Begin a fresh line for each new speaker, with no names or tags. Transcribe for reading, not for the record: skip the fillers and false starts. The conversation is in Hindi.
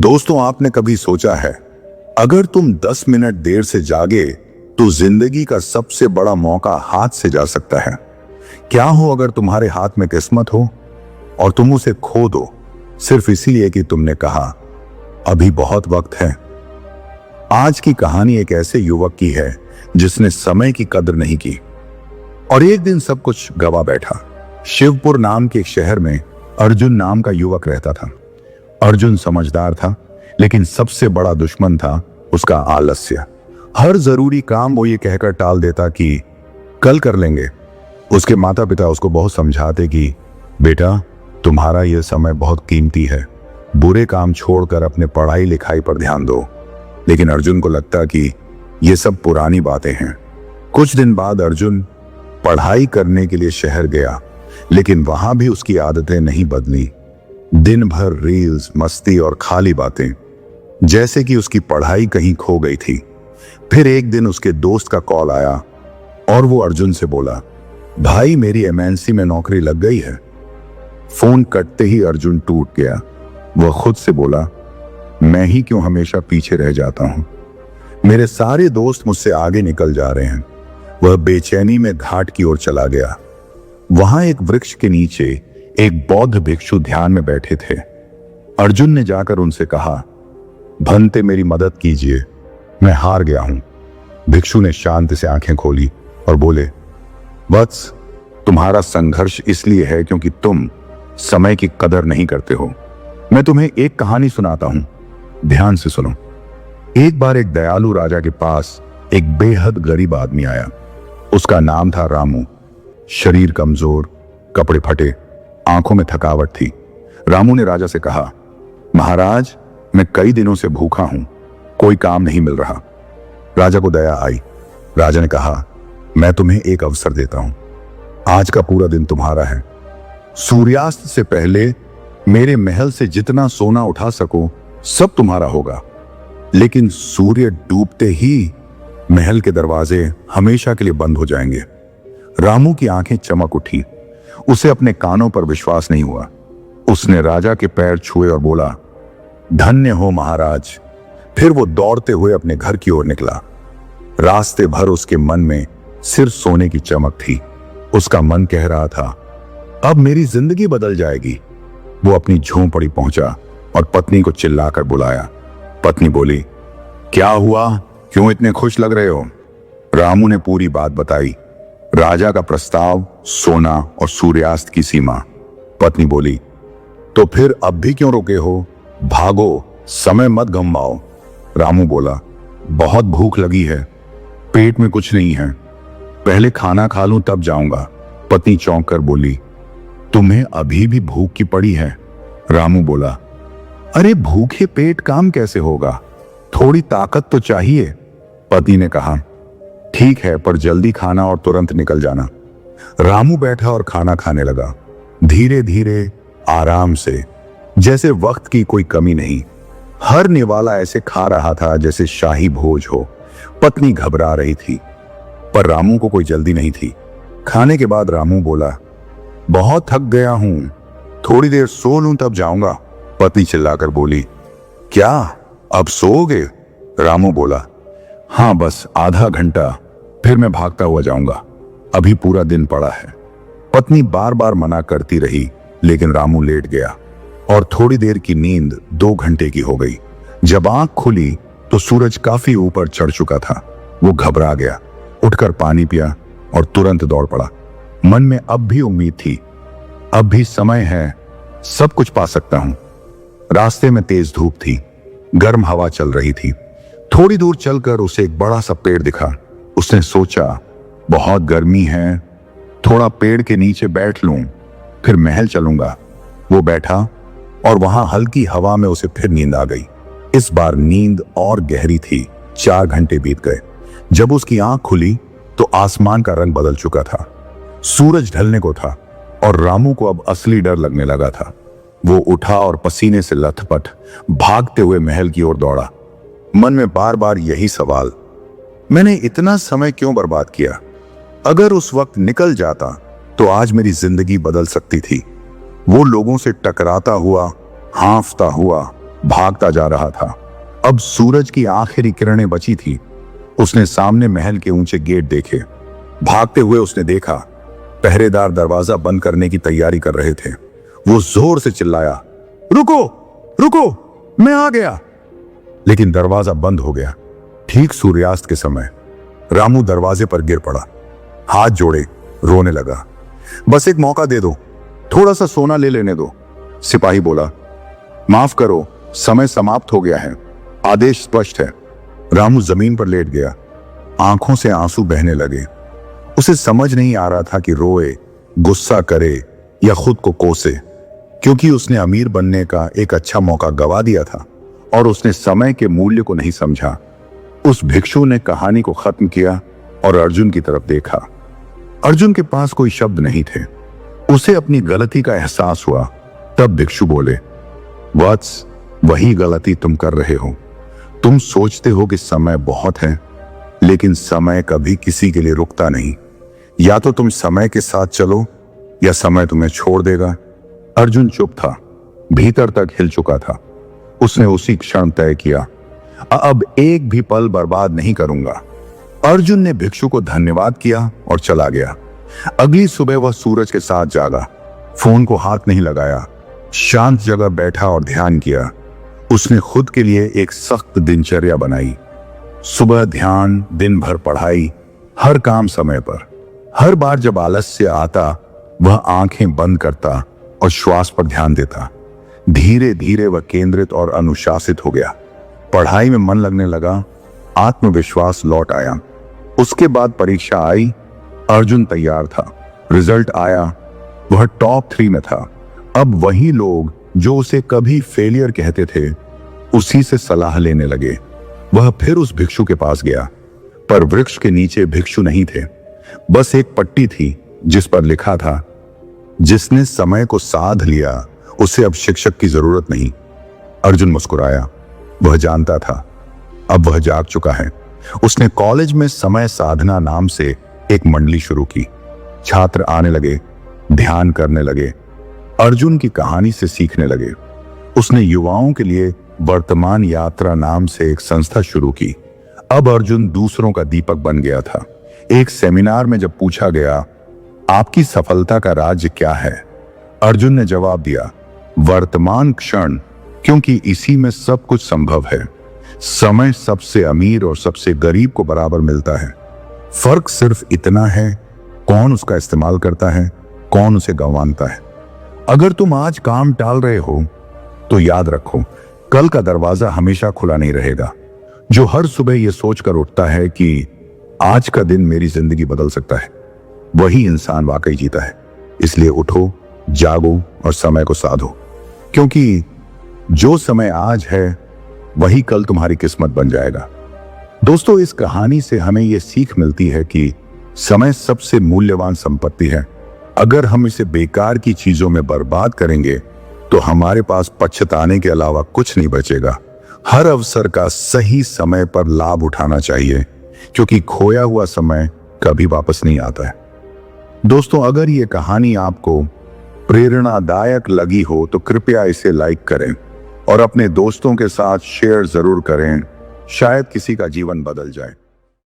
दोस्तों, आपने कभी सोचा है अगर तुम 10 मिनट देर से जागे तो जिंदगी का सबसे बड़ा मौका हाथ से जा सकता है। क्या हो अगर तुम्हारे हाथ में किस्मत हो और तुम उसे खो दो सिर्फ इसीलिए कि तुमने कहा अभी बहुत वक्त है। आज की कहानी एक ऐसे युवक की है जिसने समय की कदर नहीं की और एक दिन सब कुछ गवा बैठा। शिवपुर नाम के एक शहर में अर्जुन नाम का युवक रहता था। अर्जुन समझदार था, लेकिन सबसे बड़ा दुश्मन था उसका आलस्य। हर जरूरी काम वो ये कहकर टाल देता कि कल कर लेंगे। उसके माता पिता उसको बहुत समझाते कि बेटा, तुम्हारा यह समय बहुत कीमती है, बुरे काम छोड़कर अपने पढ़ाई लिखाई पर ध्यान दो। लेकिन अर्जुन को लगता कि ये सब पुरानी बातें हैं। कुछ दिन बाद अर्जुन पढ़ाई करने के लिए शहर गया, लेकिन वहां भी उसकी आदतें नहीं बदली। दिन भर रील्स, मस्ती और खाली बातें, जैसे कि उसकी पढ़ाई कहीं खो गई थी। फिर एक दिन उसके दोस्त का कॉल आया और वो अर्जुन से बोला, भाई मेरी एमएनसी में नौकरी लग गई है। फोन कटते ही अर्जुन टूट गया। वह खुद से बोला, मैं ही क्यों हमेशा पीछे रह जाता हूं, मेरे सारे दोस्त मुझसे आगे निकल जा रहे हैं। वह बेचैनी में घाट की ओर चला गया। वहां एक वृक्ष के नीचे एक बौद्ध भिक्षु ध्यान में बैठे थे। अर्जुन ने जाकर उनसे कहा, भंते मेरी मदद कीजिए, मैं हार गया हूं। भिक्षु ने शांति से आंखें खोली और बोले, वत्स, तुम्हारा संघर्ष इसलिए है क्योंकि तुम समय की कदर नहीं करते हो। मैं तुम्हें एक कहानी सुनाता हूं, ध्यान से सुनो। एक बार एक दयालु राजा के पास एक बेहद गरीब आदमी आया। उसका नाम था रामू। शरीर कमजोर, कपड़े फटे, आंखों में थकावट थी। रामू ने राजा से कहा, महाराज, मैं कई दिनों से भूखा हूं, कोई काम नहीं मिल रहा। राजा को दया आई। राजा ने कहा, मैं तुम्हें एक अवसर देता हूं, आज का पूरा दिन तुम्हारा है। सूर्यास्त से पहले मेरे महल से जितना सोना उठा सको सब तुम्हारा होगा, लेकिन सूर्य डूबते ही महल के दरवाजे हमेशा के लिए बंद हो जाएंगे। रामू की आंखें चमक उठी। उसे अपने कानों पर विश्वास नहीं हुआ। उसने राजा के पैर छुए और बोला, धन्य हो महाराज। फिर वो दौड़ते हुए अपने घर की ओर निकला। रास्ते भर उसके मन में सिर्फ सोने की चमक थी। उसका मन कह रहा था, अब मेरी जिंदगी बदल जाएगी। वो अपनी झोंपड़ी पहुंचा और पत्नी को चिल्लाकर बुलाया। पत्नी बोली, क्या हुआ, क्यों इतने खुश लग रहे हो? रामू ने पूरी बात बताई, राजा का प्रस्ताव, सोना और सूर्यास्त की सीमा। पत्नी बोली, तो फिर अब भी क्यों रुके हो? भागो, समय मत गंवाओ। रामू बोला, बहुत भूख लगी है, पेट में कुछ नहीं है, पहले खाना खा लूं तब जाऊंगा। पत्नी चौंक कर बोली, तुम्हें अभी भी भूख की पड़ी है? रामू बोला, अरे भूखे पेट काम कैसे होगा, थोड़ी ताकत तो चाहिए। पत्नी ने कहा, ठीक है, पर जल्दी खाना और तुरंत निकल जाना। रामू बैठा और खाना खाने लगा, धीरे धीरे, आराम से, जैसे वक्त की कोई कमी नहीं। हर निवाला ऐसे खा रहा था जैसे शाही भोज हो। पत्नी घबरा रही थी, पर रामू को कोई जल्दी नहीं थी। खाने के बाद रामू बोला, बहुत थक गया हूं, थोड़ी देर सो लूं तब जाऊंगा। पत्नी चिल्लाकर बोली, क्या अब सोओगे? रामू बोला, हाँ, बस आधा घंटा, फिर मैं भागता हुआ जाऊंगा, अभी पूरा दिन पड़ा है। पत्नी बार बार मना करती रही, लेकिन रामू लेट गया और थोड़ी देर की नींद 2 घंटे की हो गई। जब आंख खुली तो सूरज काफी ऊपर चढ़ चुका था। वो घबरा गया, उठकर पानी पिया और तुरंत दौड़ पड़ा। मन में अब भी उम्मीद थी, अब भी समय है, सब कुछ पा सकता हूं। रास्ते में तेज धूप थी, गर्म हवा चल रही थी। थोड़ी दूर चलकर उसे एक बड़ा सा पेड़ दिखा। उसने सोचा, बहुत गर्मी है, थोड़ा पेड़ के नीचे बैठ लूं, फिर महल चलूंगा। वो बैठा और वहां हल्की हवा में उसे फिर नींद आ गई। इस बार नींद और गहरी थी। 4 घंटे बीत गए। जब उसकी आंख खुली तो आसमान का रंग बदल चुका था। सूरज ढलने को था और रामू को अब असली डर लगने लगा था। वो उठा और पसीने से लथपथ भागते हुए महल की ओर दौड़ा। मन में बार बार यही सवाल, मैंने इतना समय क्यों बर्बाद किया? अगर उस वक्त निकल जाता तो आज मेरी जिंदगी बदल सकती थी। वो लोगों से टकराता हुआ, हांफता हुआ भागता जा रहा था। अब सूरज की आखिरी किरणें बची थी। उसने सामने महल के ऊंचे गेट देखे। भागते हुए उसने देखा पहरेदार दरवाजा बंद करने की तैयारी कर रहे थे। वो जोर से चिल्लाया, रुको रुको, मैं आ गया। लेकिन दरवाजा बंद हो गया। ठीक सूर्यास्त के समय रामू दरवाजे पर गिर पड़ा, हाथ जोड़े रोने लगा। बस एक मौका दे दो, थोड़ा सा सोना ले लेने दो। सिपाही बोला, माफ करो, समय समाप्त हो गया है, आदेश स्पष्ट है। रामू जमीन पर लेट गया, आंखों से आंसू बहने लगे। उसे समझ नहीं आ रहा था कि रोए, गुस्सा करे या खुद को कोसे, क्योंकि उसने अमीर बनने का एक अच्छा मौका गवा दिया था और उसने समय के मूल्य को नहीं समझा। उस भिक्षु ने कहानी को खत्म किया और अर्जुन की तरफ देखा। अर्जुन के पास कोई शब्द नहीं थे। उसे अपनी गलती का एहसास हुआ। तब भिक्षु बोले, वत्स, वही गलती तुम कर रहे हो। तुम सोचते हो कि समय बहुत है, लेकिन समय कभी किसी के लिए रुकता नहीं। या तो तुम समय के साथ चलो या समय तुम्हें छोड़ देगा। अर्जुन चुप था, भीतर तक हिल चुका था। उसने उसी क्षण तय किया, अब एक भी पल बर्बाद नहीं करूंगा। अर्जुन ने भिक्षु को धन्यवाद किया और चला गया। अगली सुबह वह सूरज के साथ जागा, फोन को हाथ नहीं लगाया, शांत जगह बैठा और ध्यान किया। उसने खुद के लिए एक सख्त दिनचर्या बनाई। सुबह ध्यान, दिन भर पढ़ाई, हर काम समय पर। हर बार जब आलस्य आता वह आंखें बंद करता और श्वास पर ध्यान देता। धीरे धीरे वह केंद्रित और अनुशासित हो गया। पढ़ाई में मन लगने लगा, आत्मविश्वास लौट आया। उसके बाद परीक्षा आई। अर्जुन तैयार था। रिजल्ट आया, वह टॉप 3 में था। अब वही लोग जो उसे कभी फेलियर कहते थे, उसी से सलाह लेने लगे। वह फिर उस भिक्षु के पास गया, पर वृक्ष के नीचे भिक्षु नहीं थे। बस एक पट्टी थी जिस पर लिखा था, जिसने समय को साध लिया उसे अब शिक्षक की जरूरत नहीं। अर्जुन मुस्कुराया। वह जानता था अब वह जाग चुका है। उसने कॉलेज में समय साधना नाम से एक मंडली शुरू की। छात्र आने लगे, ध्यान करने लगे, अर्जुन की कहानी से सीखने लगे। उसने युवाओं के लिए वर्तमान यात्रा नाम से एक संस्था शुरू की। अब अर्जुन दूसरों का दीपक बन गया था। एक सेमिनार में जब पूछा गया, आपकी सफलता का राज क्या है, अर्जुन ने जवाब दिया, वर्तमान क्षण, क्योंकि इसी में सब कुछ संभव है। समय सबसे अमीर और सबसे गरीब को बराबर मिलता है। फर्क सिर्फ इतना है, कौन उसका इस्तेमाल करता है, कौन उसे गंवाता है। अगर तुम आज काम टाल रहे हो तो याद रखो, कल का दरवाजा हमेशा खुला नहीं रहेगा। जो हर सुबह यह सोचकर उठता है कि आज का दिन मेरी जिंदगी बदल सकता है, वही इंसान वाकई जीता है। इसलिए उठो, जागो और समय को साधो, क्योंकि जो समय आज है वही कल तुम्हारी किस्मत बन जाएगा। दोस्तों, इस कहानी से हमें यह सीख मिलती है कि समय सबसे मूल्यवान संपत्ति है। अगर हम इसे बेकार की चीजों में बर्बाद करेंगे तो हमारे पास पछताने के अलावा कुछ नहीं बचेगा। हर अवसर का सही समय पर लाभ उठाना चाहिए, क्योंकि खोया हुआ समय कभी वापस नहीं आता है। दोस्तों, अगर ये कहानी आपको प्रेरणादायक लगी हो तो कृपया इसे लाइक करें और अपने दोस्तों के साथ शेयर जरूर करें। शायद किसी का जीवन बदल जाए।